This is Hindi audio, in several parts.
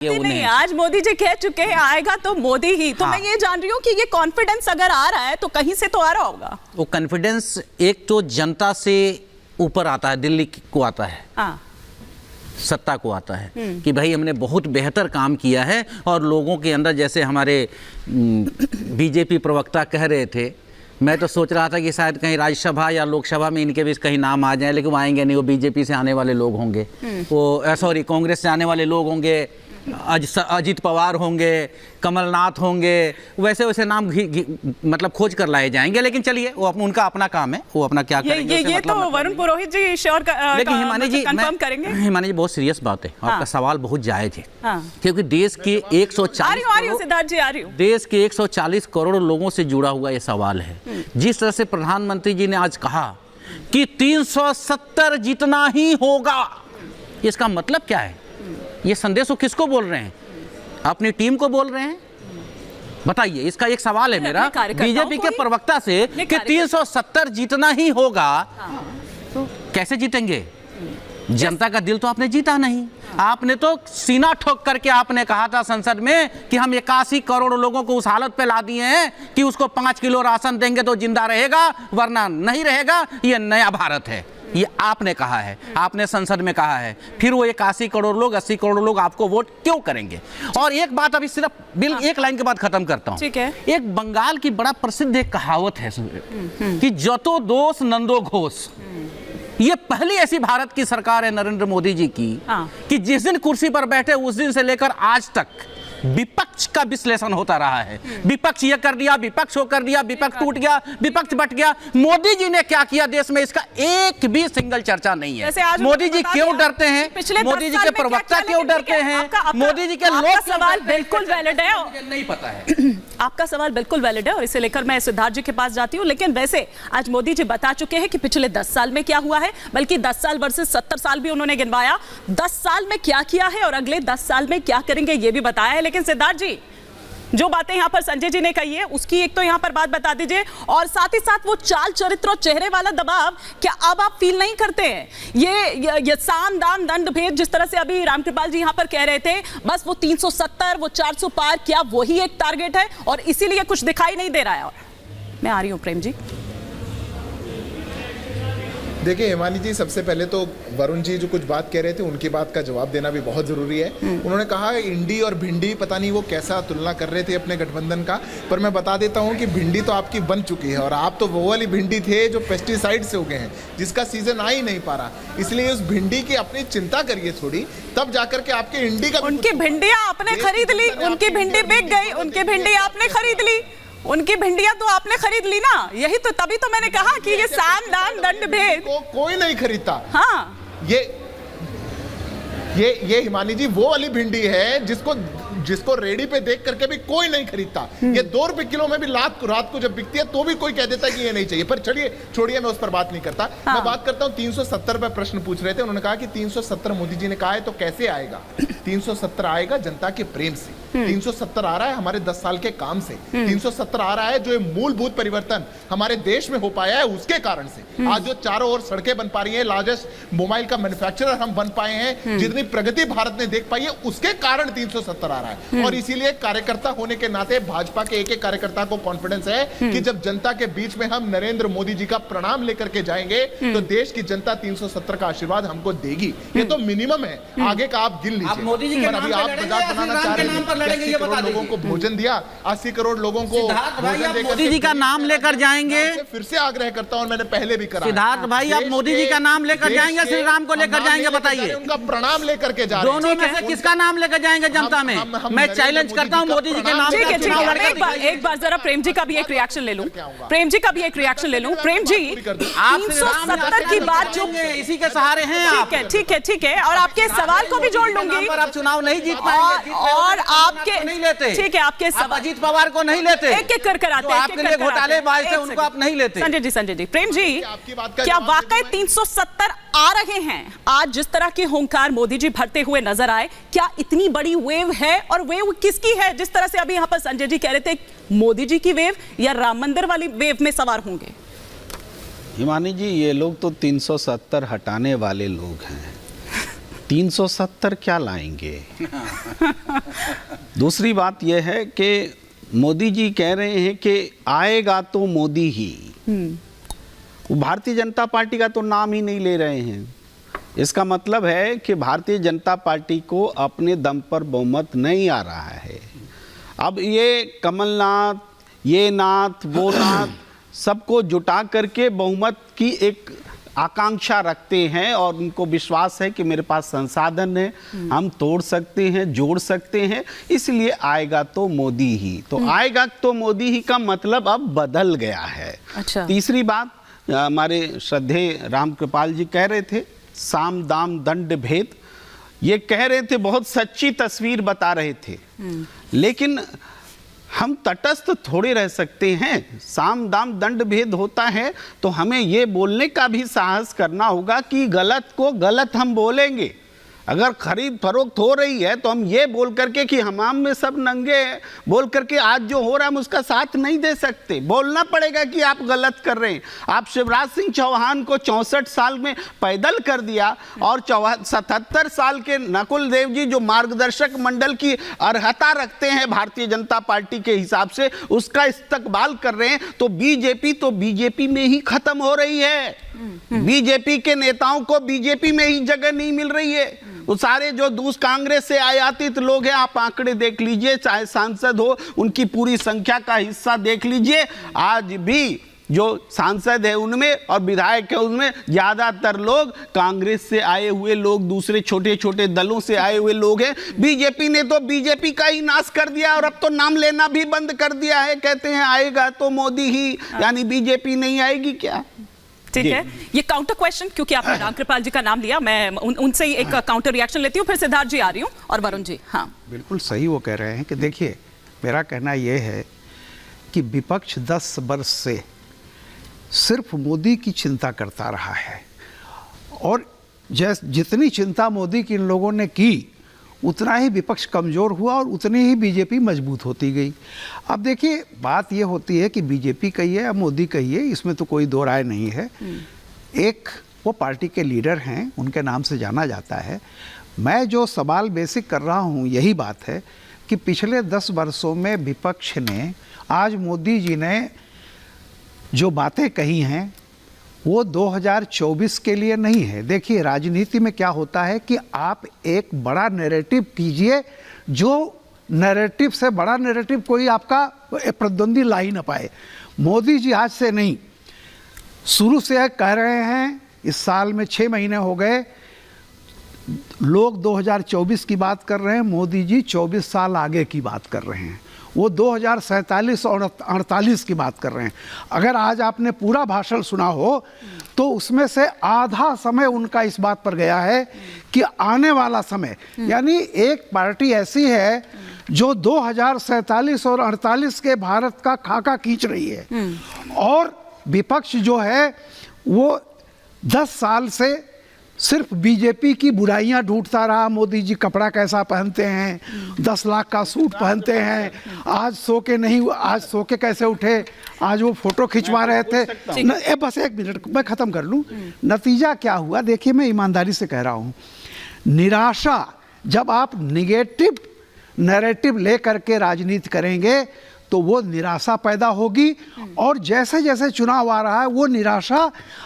नहीं, आज मोदी जी कह चुके हैं आएगा तो मोदी ही। तो मैं ये जान रही हूँ कि ये कॉन्फिडेंस अगर आ रहा है तो कहीं से तो आ रहा होगा। वो कॉन्फिडेंस एक तो जनता से ऊपर आता है, दिल्ली को आता है, सत्ता को आता है कि भाई हमने बहुत बेहतर काम किया है। और लोगों के अंदर, जैसे हमारे बीजेपी प्रवक्ता कह रहे थे, मैं तो सोच रहा था कि शायद कहीं राज्यसभा या लोकसभा में इनके भी कहीं नाम आ जाए, लेकिन वो आएंगे नहीं। वो बीजेपी से आने वाले लोग होंगे, वो सॉरी कांग्रेस से आने वाले लोग होंगे, अजित पवार होंगे, कमलनाथ होंगे, वैसे वैसे नाम मतलब खोज कर लाए जाएंगे। लेकिन चलिए, वो उनका अपना काम है, वो अपना क्या करेंगे ये मतलब तो वरुण पुरोहित जी श्योर लेकिन हिमानी जी कंफर्म करेंगे। हिमानी जी बहुत सीरियस बात है, आपका सवाल बहुत जायज है। क्योंकि देश के 140 करोड़ लोगों से जुड़ा हुआ ये सवाल है। जिस तरह से प्रधानमंत्री जी ने आज कहा कि 370 जितना ही होगा, इसका मतलब क्या है? ये संदेश वो किसको बोल रहे हैं? अपनी टीम को बोल रहे हैं? बताइए, इसका एक सवाल है मेरा बीजेपी के प्रवक्ता से कि 370 जीतना ही होगा। तो कैसे जीतेंगे? जनता का दिल तो आपने जीता नहीं। आपने तो सीना ठोक करके आपने कहा था संसद में कि हम 81 करोड़ लोगों को उस हालत पे ला दिए हैं कि उसको 5 किलो राशन देंगे तो जिंदा रहेगा, वरना नहीं रहेगा। ये नया भारत है, ये आपने कहा है, आपने संसद में कहा है। फिर वो 81 करोड़ लोग, 80 करोड़ लोग आपको वोट क्यों करेंगे? और एक बात अभी सिर्फ एक लाइन के बाद खत्म करता हूं। ठीक है। एक बंगाल की बड़ा प्रसिद्ध एक कहावत है कि जतो दोष नंदो घोष। ये पहली ऐसी भारत की सरकार है नरेंद्र मोदी जी की कि जिस दिन कुर्सी पर बैठे उस दिन से लेकर आज तक विपक्ष का विश्लेषण होता रहा है। विपक्ष ये कर दिया, विपक्ष वो कर दिया, विपक्ष टूट गया, विपक्ष बट गया। मोदी जी ने क्या किया देश में, इसका एक भी सिंगल चर्चा नहीं है। मोदी जी क्यों डरते हैं? मोदी जी के प्रवक्ता क्यों डरते हैं? मोदी जी के लोग सवाल बिल्कुल वैलिड है, नहीं पता है। आपका सवाल बिल्कुल वैलिड है और इसे लेकर मैं सिद्धार्थ जी के पास जाती हूं। लेकिन वैसे आज मोदी जी बता चुके हैं कि पिछले 10 साल में क्या हुआ है, बल्कि 10 साल वर्सेस 70 साल भी उन्होंने गिनवाया। 10 साल में क्या किया है और अगले 10 साल में क्या करेंगे ये भी बताया है। लेकिन सिद्धार्थ जी, जो बातें यहां पर संजय जी ने कही है उसकी एक तो यहां पर बात बता दीजिए, और साथ ही साथ वो चाल चरित्र और चेहरे वाला दबाव क्या अब आप फील नहीं करते हैं? ये साम दाम दंड भेद, जिस तरह से अभी रामकृपाल जी यहां पर कह रहे थे, बस वो 370 वो 400 पार, क्या वही एक टारगेट है और इसीलिए कुछ दिखाई नहीं दे रहा है? और मैं आ रही हूं प्रेम जी। देखिए हिमानी जी, सबसे पहले तो वरुण जी जो कुछ बात कह रहे थे उनकी बात का जवाब देना भी बहुत ज़रूरी है। उन्होंने कहा इंडी और भिंडी, पता नहीं वो कैसा तुलना कर रहे थे अपने गठबंधन का, पर मैं बता देता हूं कि भिंडी तो आपकी बन चुकी है और आप तो वो वाली भिंडी थे जो पेस्टिसाइड से उगे हैं, जिसका सीजन आ ही नहीं पा रहा। इसलिए उस भिंडी की अपनी चिंता करिए थोड़ी, तब जाकर के आपके इंडी का। उनकी भिंडियां आपने खरीद ली, उनकी भिंडी बिक गई, उनकी भिंडी आपने खरीद ली, उनकी भिंडियां तो आपने खरीद ली ना। यही तो, तभी तो मैंने कहा कि ये साम दाम दंड भेद कोई नहीं खरीदता। हाँ, ये हिमानी जी वो वाली भिंडी है जिसको रेडी पे देख करके भी कोई नहीं खरीदता। ये 2 रुपए किलो में भी रात को जब बिकती है तो भी कोई कह देता है कि ये नहीं चाहिए। पर चलिए छोड़िए, मैं उस पर बात नहीं करता। मैं बात करता हूं 370 पे प्रश्न पूछ रहे थे। उन्होंने कहा कि 370 मोदी जी ने कहा है तो कैसे आएगा? 370 आएगा जनता के प्रेम से, 370 आ रहा है हमारे 10 साल के काम से, 370 आ रहा है जो मूलभूत परिवर्तन हमारे देश में हो पाया है उसके कारण से। आज जो चारों ओर सड़कें बन पा रही है, लार्जेस्ट मोबाइल का मैन्युफैक्चरर हम बन पाए हैं, जितनी प्रगति भारत ने देख पाई है उसके कारण 370 आ रहा है। और इसीलिए कार्यकर्ता होने के नाते भाजपा के एक कार्यकर्ता को कॉन्फिडेंस है कि जब जनता के बीच में हम नरेंद्र मोदी जी का प्रणाम लेकर के जाएंगे तो देश की जनता 370 का आशीर्वाद हमको देगी। ये तो मिनिमम है, आगे का आप गिन लीजिए। मोदी जी के नाम अभी आप बजाज बनाना चाह रहे हैं, 80 करोड़ लोगों को भोजन दिया, 80 करोड़ लोगों को मोदी जी का नाम लेकर जाएंगे। फिर से आग्रह करता हूं, मैंने पहले भी करा। सिद्धार्थ भाई, आप मोदी जी का नाम लेकर जाएंगे, श्री राम को लेकर जाएंगे? बताइए, उनका प्रणाम लेकर के जा रहे हैं। दोनों में से किसका नाम लेकर जाएंगे जनता में? मैं चैलेंज करता हूं मोदी जी के नाम। ठीक है, एक बार जरा प्रेम जी का भी एक रिएक्शन ले लूं। प्रेम जी, 370 की बात जो इसी के सहारे हैं आप। ठीक है, और आपके सवाल को भी जोड़ लूंगी। आप चुनाव नहीं जीत पाएंगे और आपके नहीं लेते। ठीक है, आपके अजित पवार को नहीं लेते, एक एक कर आते हैं, आपके लिए घोटालेबाज थे, उनको आप नहीं लेते। संजय जी, प्रेम जी, क्या वाकई 370 आ रहे हैं? आज जिस तरह की हुंकार मोदी जी भरते हुए नजर आए, क्या इतनी बड़ी वेव है? और वेव किसकी है? जिस तरह से अभी यहां पर संजय जी कह रहे थे, मोदी जी की वेव या राम मंदिर वाली वेव में सवार होंगे? हिमानी जी, ये लोग तो 370 हटाने वाले लोग हैं। 370 क्या लाएंगे? दूसरी बात यह है कि मोदी जी कह रहे हैं कि आएगा तो मोदी ही। वो भारतीय जनता पार्टी का तो नाम ही नहीं ले रहे हैं। इसका मतलब है कि भारतीय जनता पार्टी को अपने दम पर बहुमत नहीं आ रहा है। अब ये कमलनाथ, ये नाथ, वो नाथ सबको जुटा करके बहुमत की एक आकांक्षा रखते हैं और उनको विश्वास है कि मेरे पास संसाधन है, हम तोड़ सकते हैं, जोड़ सकते हैं, इसलिए आएगा तो मोदी ही। तो आएगा तो मोदी ही का मतलब अब बदल गया है। अच्छा। तीसरी बात, हमारे श्रद्धेय रामकृपाल जी कह रहे थे साम दाम दंड भेद, ये कह रहे थे, बहुत सच्ची तस्वीर बता रहे थे। लेकिन हम तटस्थ थोड़े रह सकते हैं। साम दाम दंड भेद होता है तो हमें ये बोलने का भी साहस करना होगा कि गलत को गलत हम बोलेंगे। अगर खरीद फरोख्त हो रही है तो हम ये बोल करके कि हमाम में सब नंगे हैं बोल करके आज जो हो रहा है हम उसका साथ नहीं दे सकते। बोलना पड़ेगा कि आप गलत कर रहे हैं। आप शिवराज सिंह चौहान को 64 साल में पैदल कर दिया और 77 साल के नकुल देव जी जो मार्गदर्शक मंडल की अर्हता रखते हैं भारतीय जनता पार्टी के हिसाब से, उसका इस्तकबाल कर रहे हैं। तो बीजेपी में ही खत्म हो रही है। बीजेपी के नेताओं को बीजेपी में ही जगह नहीं मिल रही है। वो सारे जो दूसरे कांग्रेस से आयातित लोग हैं, आप आंकड़े देख लीजिए, चाहे सांसद हो उनकी पूरी संख्या का हिस्सा देख लीजिए। आज भी जो सांसद है उनमें और विधायक है उनमें ज्यादातर लोग कांग्रेस से आए हुए लोग, दूसरे छोटे छोटे दलों से आए हुए लोग हैं। बीजेपी ने तो बीजेपी का ही नाश कर दिया और अब तो नाम लेना भी बंद कर दिया है। कहते हैं आएगा तो मोदी ही, यानी बीजेपी नहीं आएगी क्या? ठीक है, ये काउंटर क्वेश्चन, क्योंकि आपने रामकृपाल जी का नाम लिया, मैं उनसे ही एक काउंटर रिएक्शन लेती हूँ, फिर सिद्धार्थ जी आ रही हूँ और वरुण जी। हाँ, बिल्कुल सही वो कह रहे हैं कि देखिए, मेरा कहना यह है कि विपक्ष 10 वर्ष से सिर्फ मोदी की चिंता करता रहा है और जितनी चिंता मोदी की इन लोगों ने की उतना ही विपक्ष कमज़ोर हुआ और उतनी ही बीजेपी मजबूत होती गई। अब देखिए, बात ये होती है कि बीजेपी कहिए या मोदी कहिए, इसमें तो कोई दो राय नहीं है। एक वो पार्टी के लीडर हैं, उनके नाम से जाना जाता है। मैं जो सवाल बेसिक कर रहा हूँ यही बात है कि पिछले 10 वर्षों में विपक्ष ने, आज मोदी जी ने जो बातें कही हैं वो 2024 के लिए नहीं है। देखिए, राजनीति में क्या होता है कि आप एक बड़ा नैरेटिव कीजिए, जो नैरेटिव से बड़ा नैरेटिव कोई आपका प्रतिद्वंदी ला ही ना पाए। मोदी जी आज से नहीं, शुरू से कह रहे हैं, इस साल में 6 महीने हो गए, लोग 2024 की बात कर रहे हैं, मोदी जी 24 साल आगे की बात कर रहे हैं। वो 2047 और 48 की बात कर रहे हैं। अगर आज आपने पूरा भाषण सुना हो तो उसमें से आधा समय उनका इस बात पर गया है कि आने वाला समय, यानी एक पार्टी ऐसी है जो 2047 और 48 के भारत का खाका खींच रही है, और विपक्ष जो है वो 10 साल से सिर्फ बीजेपी की बुराइयां ढूंढता रहा। मोदी जी कपड़ा कैसा पहनते हैं, 10 लाख का सूट पहनते हैं, आज सो के नहीं, आज सो के कैसे उठे, आज वो फोटो खिंचवा रहे थे। बस 1 मिनट मैं ख़त्म कर लूँ। नतीजा क्या हुआ, देखिए, मैं ईमानदारी से कह रहा हूँ, निराशा, जब आप निगेटिव नैरेटिव ले करके राजनीति करेंगे तो वो निराशा पैदा होगी, और जैसे जैसे चुनाव आ रहा है वो निराशा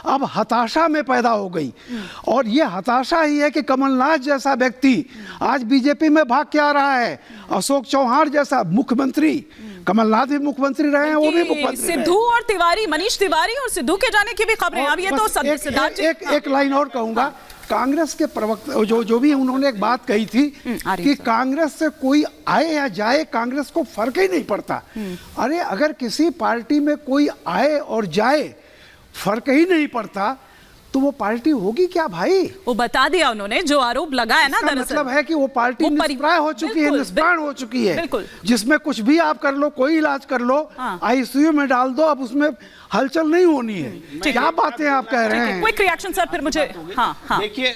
अब हताशा में पैदा हो गई। और ये हताशा ही है कि कमलनाथ जैसा व्यक्ति आज बीजेपी में भाग के आ रहा है, अशोक चौहान जैसा मुख्यमंत्री, कमलनाथ भी मुख्यमंत्री रहे हैं, वो भी मुख्यमंत्री, सिद्धू और तिवारी, मनीष तिवारी और सिद्धू के जाने की भी खबरें। अब ये तो सिद्धार्थ जी, एक लाइन और कहूंगा, कांग्रेस के प्रवक्ता जो भी उन्होंने एक बात कही थी कि कांग्रेस से कोई आए या जाए कांग्रेस को फर्क ही नहीं पड़ता। अरे, अगर किसी पार्टी में कोई आए और जाए फर्क ही नहीं पड़ता तो वो पार्टी होगी क्या भाई? वो बता दिया उन्होंने, जो आरोप लगाया ना, दरअसल मतलब है कि वो पार्टी निष्प्राय हो चुकी है, निष्प्राण हो चुकी है, जिसमें कुछ भी आप कर लो, कोई इलाज कर लो, आईसीयू में डाल दो, अब उसमें हलचल नहीं होनी है। क्या बातें आप कह रहे हैं? क्विक रिएक्शन सर, फिर मुझे। हाँ, देखिए,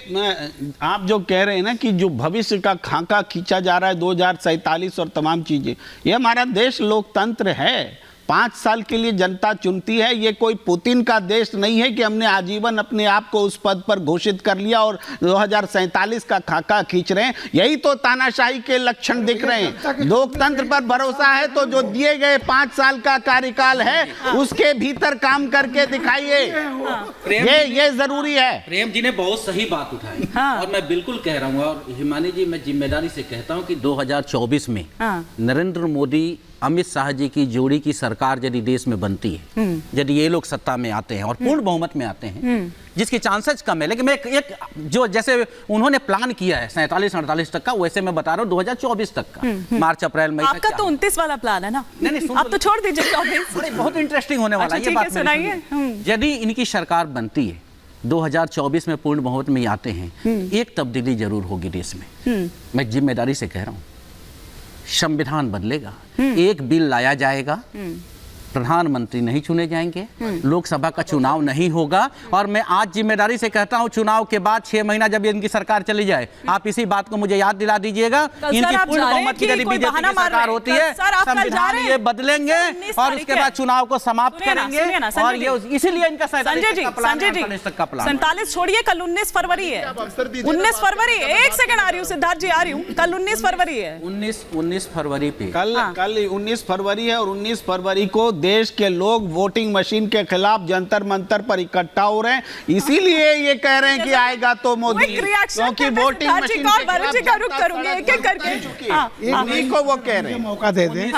आप जो कह रहे हैं ना कि जो भविष्य का खाका खींचा जा रहा है 2047 और तमाम चीजें, ये हमारा देश लोकतंत्र है, 5 साल के लिए जनता चुनती है। ये कोई पुतिन का देश नहीं है कि हमने आजीवन अपने आप को उस पद पर घोषित कर लिया और 2047 का खाका खींच रहे हैं। यही तो तानाशाही के लक्षण दिख रहे हैं। लोकतंत्र पर भरोसा है तो जो दिए गए 5 साल का कार्यकाल है उसके भीतर काम करके दिखाइए, ये जरूरी है। प्रेम जी ने बहुत सही बात उठाई और मैं बिल्कुल कह रहा हूँ, और हिमानी जी मैं जिम्मेदारी से कहता हूँ कि 2024 में नरेंद्र मोदी अमित शाह जी की जोड़ी की सरकार यदि देश में बनती है, यदि ये लोग सत्ता में आते हैं और पूर्ण बहुमत में आते हैं, जिसकी चांसेस कम है, लेकिन मैं एक जो जैसे उन्होंने प्लान किया है 47-48 तक का, वैसे मैं बता रहा हूँ 2024 तक का, मार्च अप्रैल मई। आपका तो 29 वाला प्लान है ना? नहीं, आप तो छोड़ दीजिए 24। बहुत इंटरेस्टिंग होने वाला है ये बात। सुनाइए। यदि इनकी सरकार बनती है 2024 में पूर्ण बहुमत में आते हैं, एक तब्दीली जरूर होगी देश में। मैं जिम्मेदारी से कह रहा हूँ, संविधान बदलेगा, एक बिल लाया जाएगा, प्रधानमंत्री नहीं चुने जाएंगे, लोकसभा का चुनाव नहीं होगा। और मैं आज जिम्मेदारी से कहता हूं, चुनाव के बाद 6 महीना जब इनकी सरकार चली जाए, आप इसी बात को मुझे याद दिला दीजिएगा। इनकी पूर्ण बहुमत की यदि बीजेपी की सरकार होती है, संविधान ये बदलेंगे और उसके बाद चुनाव को समाप्त करेंगे। और ये इसीलिए इनका 47 का प्लान 47 छोड़िए, कल 19 फरवरी है। 19 फरवरी, एक सेकंड आ रही हूँ सिद्धार्थ जी, आ रही हूँ। कल 19 फरवरी है। 19 फरवरी पे कल 19 फरवरी है और 19 फरवरी को देश के लोग वोटिंग मशीन के खिलाफ जंतर मंतर पर इकट्ठा हो रहे हैं। इसीलिए ये कह रहे हैं कि आएगा तो मोदी, क्योंकि वोटिंग मशीन के खिलाफ को वो कह रहे हैं। मौका दे दें।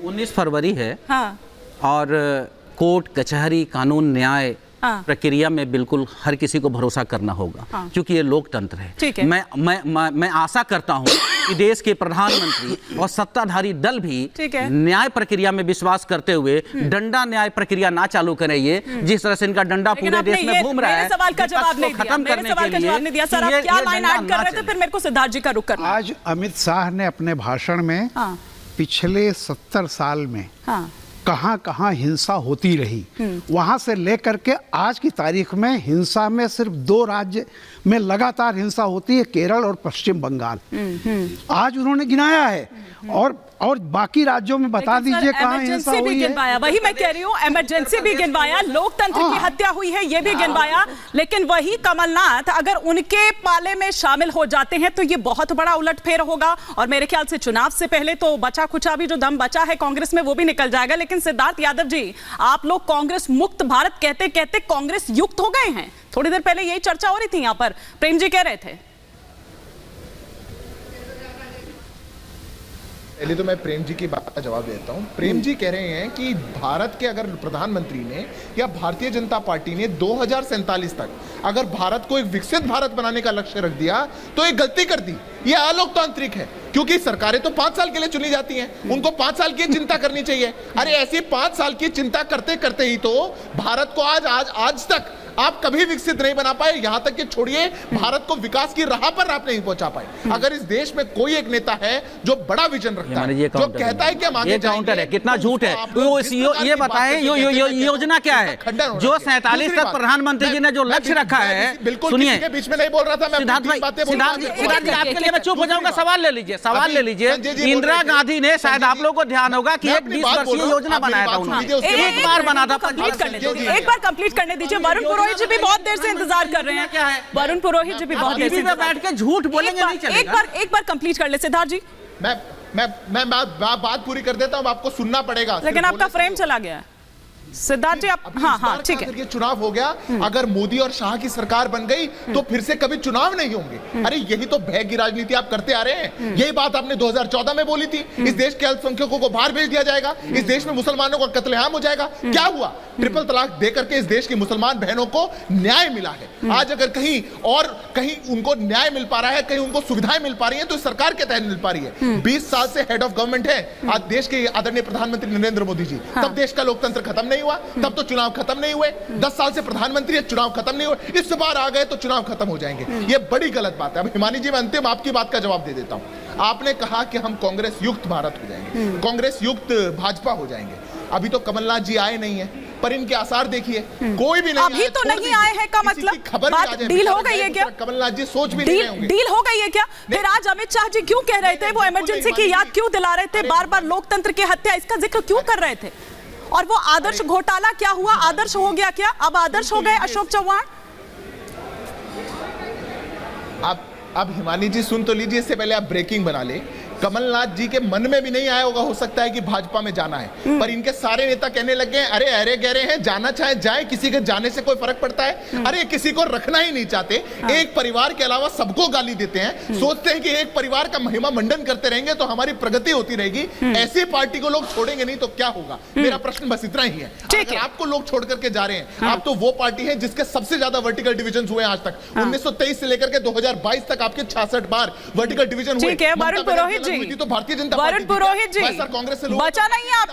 19 फरवरी है और कोर्ट कचहरी कानून न्याय प्रक्रिया में बिल्कुल हर किसी को भरोसा करना होगा, क्योंकि ये लोकतंत्र है। मैं आशा करता हूं कि देश के प्रधानमंत्री और सत्ताधारी दल भी न्याय प्रक्रिया में विश्वास करते हुए डंडा न्याय प्रक्रिया ना चालू करें। ये जिस तरह से इनका डंडा पूरे देश में घूम रहा है, सवाल का जवाब नहीं खत्म करने के लिए सर, आप क्या लाइन ऐड कर रहे थे? फिर मेरे को सिद्धार्थ जी का रुख करना। आज अमित शाह ने अपने भाषण में पिछले 70 साल में कहां कहां हिंसा होती रही, वहां से लेकर के आज की तारीख में हिंसा में सिर्फ 2 राज्य में लगातार हिंसा होती है, केरल और पश्चिम बंगाल। आज उन्होंने गिनाया है और बाकी राज्यों में बता दीजिए कहां हिंसा हुई है। वही मैं कह रही हूँ, इमरजेंसी भी गिनवाया, लोकतंत्र की हत्या हुई है ये भी गिनवाया, लेकिन वही कमलनाथ अगर उनके पाले में शामिल हो जाते हैं तो ये बहुत बड़ा उलटफेर होगा। और मेरे ख्याल से चुनाव से पहले तो बचा खुचा भी जो दम बचा है कांग्रेस में वो भी निकल जाएगा। लेकिन सिद्धार्थ यादव जी, आप लोग कांग्रेस मुक्त भारत कहते कहते कांग्रेस युक्त हो गए हैं। थोड़ी देर पहले यही चर्चा हो रही थी यहाँ पर, प्रेम जी कह रहे थे। पहले तो मैं प्रेम जी की बात का जवाब देता हूं। प्रेम जी कह रहे हैं कि भारत के अगर प्रधानमंत्री ने या भारतीय जनता पार्टी ने 2047 तक अगर भारत को एक विकसित भारत बनाने का लक्ष्य रख दिया तो एक गलती कर दी। ये अलोकतांत्रिक है, क्योंकि सरकारें तो 5 साल के लिए चुनी जाती हैं, उनको 5 साल की चिंता करनी चाहिए। अरे ऐसी 5 साल की चिंता करते करते ही तो भारत को आज तक आप कभी विकसित नहीं बना पाए, यहां तक कि छोड़िए भारत को विकास की राह पर आप नहीं पहुंचा पाए। अगर इस देश में कोई एक नेता है जो बड़ा विजन रखता है, जो कहता है कि हम आगे काउंटर है, कितना झूठ है ये बताएं। योजना क्या है जो 47 तक प्रधानमंत्री जी ने जो लक्ष्य रखा है? बिल्कुल सुनिए, के बीच में नहीं बोल रहा था मैं। सिद्धार्थ जी आपके लिए मैं चुप हो जाऊंगा। सवाल ले लीजिए। इंदिरा गांधी ने, शायद आप लोगों को ध्यान होगा कि एक 20 वर्षीय योजना बनाया था उन्होंने, एक बार बना था। एक बार कंप्लीट करने दीजिए। वरुण पुरोहित जी भी बहुत देर से इंतजार कर रहे हैं। क्या है? वरुण पुरोहित जी भी बहुत देर से बैठ के झूठ बोलेंगे नहीं चलेगा। एक बार कंप्लीट कर ले सिद्धार्थ जी। मैं बात पूरी कर देता हूं, आपको सुनना पड़ेगा। लेकिन आपका फ्रेम चला गया सिद्धार्थ जी। आप हाँ ठीक है। चुनाव हो गया, अगर मोदी और शाह की सरकार बन गई तो फिर से कभी चुनाव नहीं होंगे। अरे यही तो भय की राजनीति आप करते आ रहे हैं। यही बात आपने 2014 में बोली थी, इस देश के अल्पसंख्यकों को बाहर भेज दिया जाएगा, इस देश में मुसलमानों का कत्लेआम हो जाएगा। क्या हुआ? ट्रिपल तलाक देकर के इस देश की मुसलमान बहनों को न्याय मिला है। आज अगर कहीं उनको न्याय मिल पा रहा है, कहीं उनको सुविधाएं मिल पा रही है तो सरकार के तहत मिल पा रही है। 20 साल से हेड ऑफ गवर्नमेंट है आज देश के आदरणीय प्रधानमंत्री नरेंद्र मोदी जी। तब देश का लोकतंत्र खत्म नहीं हुआ, तब तो चुनाव खत्म नहीं हुए। 10 साल से प्रधानमंत्री है, चुनाव खत्म नहीं हुए। इस बार आ गए तो चुनाव खत्म हो जाएंगे। ये बड़ी गलत बात है। अब हिमानी जी, मैं अंतिम आपकी बात का जवाब दे देता हूं। आपने कहा कि हम कांग्रेस युक्त भारत हो जाएंगे, कांग्रेस युक्त भाजपा हो जाएंगे। अभी तो कमलनाथ जी आए नहीं है, पर इनके आसार देखिए, कोई भी नहीं अभी तो नहीं आए हैं का मतलब बात डील हो गई है क्या? कमलनाथ जी सोच भी नहीं रहे होंगे। डील हो गई है क्या? फिर आज अमित शाह जी क्यों कह रहे थे, वो इमरजेंसी की याद क्यों दिला रहे थे, बार बार लोकतंत्र की हत्या इसका जिक्र क्यों कर रहे थे? और वो आदर्श घोटाला क्या हुआ? आदर्श हो गया क्या? अब आदर्श हो गए अशोक चव्हाण? अब हिमानी जी सुन तो लीजिए, इससे पहले आप ब्रेकिंग बना ले। कमलनाथ जी के मन में भी नहीं आया होगा, हो सकता है कि भाजपा में जाना है, पर इनके सारे नेता कहने लगे अरे अरे गहरे हैं, जाना चाहे जाए, किसी के जाने से कोई फर्क पड़ता है? अरे किसी को रखना ही नहीं चाहते, एक परिवार के अलावा सबको गाली देते हैं, सोचते हैं कि एक परिवार का महिमा मंडन करते रहेंगे तो हमारी प्रगति होती रहेगी। ऐसी पार्टी को लोग छोड़ेंगे नहीं तो क्या होगा? मेरा प्रश्न बस इतना ही है। अगर आपको लोग छोड़ करके जा रहे हैं, आप तो वो पार्टी है जिसके सबसे ज्यादा वर्टिकल डिवीजन हुए आज तक। 1923 से लेकर के 2022 तक आपके 66 बार वर्टिकल डिवीजन हुए। ठीक है, वरुण पुरोहित जी, तो भारतीय जनता वरुण पुरोहित जी, कांग्रेस से बचा नहीं है आपका